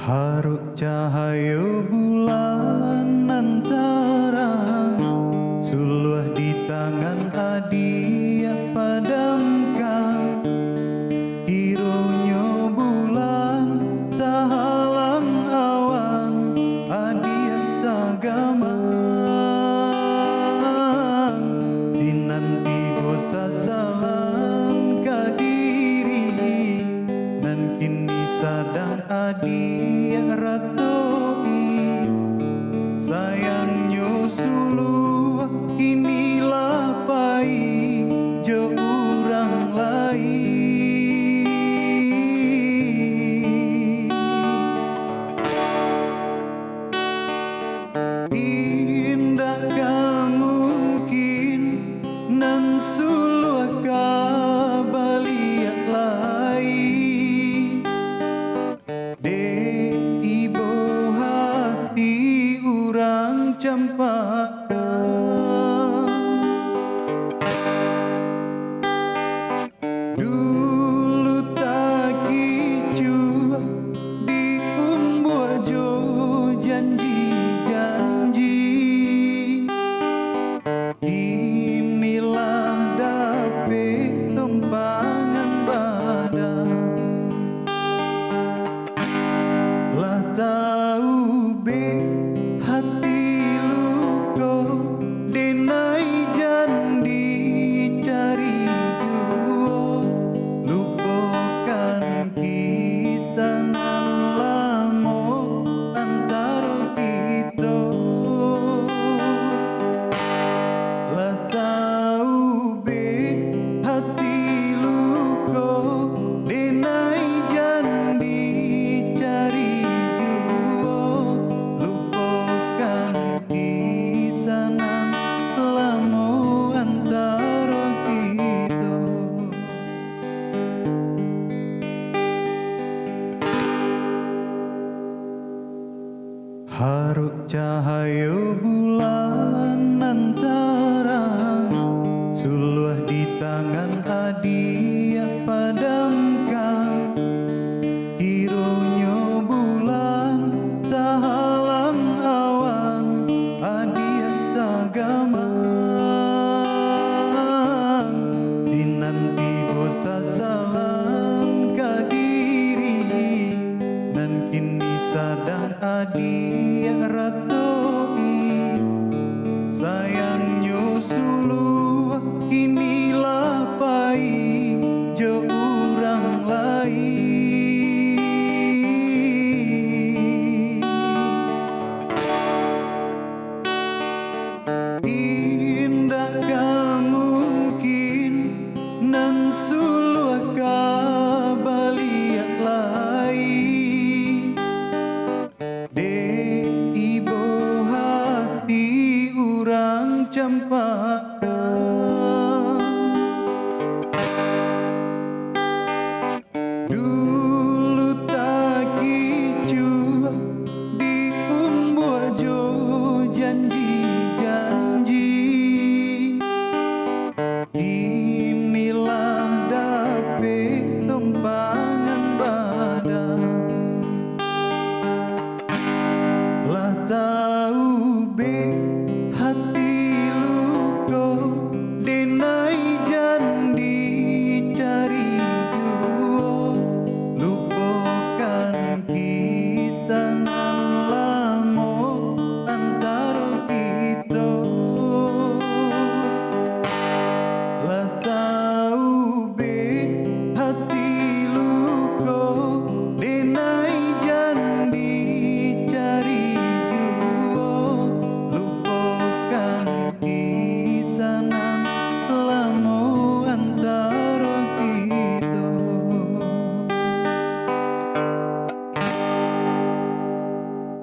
Haruk cahaya bulan terang, suluh di tangan hadiah padamkan. Kiranya bulan tak halang awan, hadiah tak gamang. Sinanti bosa salam kadiri, dan kini sadang hadiah ratoi. Sayangnya suluh kini lapai jo urang lain. Indah mungkin nan suluh kabaliak lain. De ibu hati urang campakan, dulu tak kicu di umbuh jo janji-janji. Inilah dapet tempangan badan, lah tahu be hati luko denai jandi cari juo. Lupakan kisah nan lamo antara kita, lah tahu be hati luko denai jandi cari juo. Lupakan kisah nan lamo antara kita. Haruk cahaya bulan nan terang, suluh di tangan hadiah padamkan. Kiranya bulan tak halang awan, hadiah tak gamang. Sinanti bosa salam kadiri, dan kini sadang hadiah ratoi. Sayangnya suluh kini lapai jo urang lain. Indah mungkin nan suluh kabaliak lain. De ibu hati urang campakan,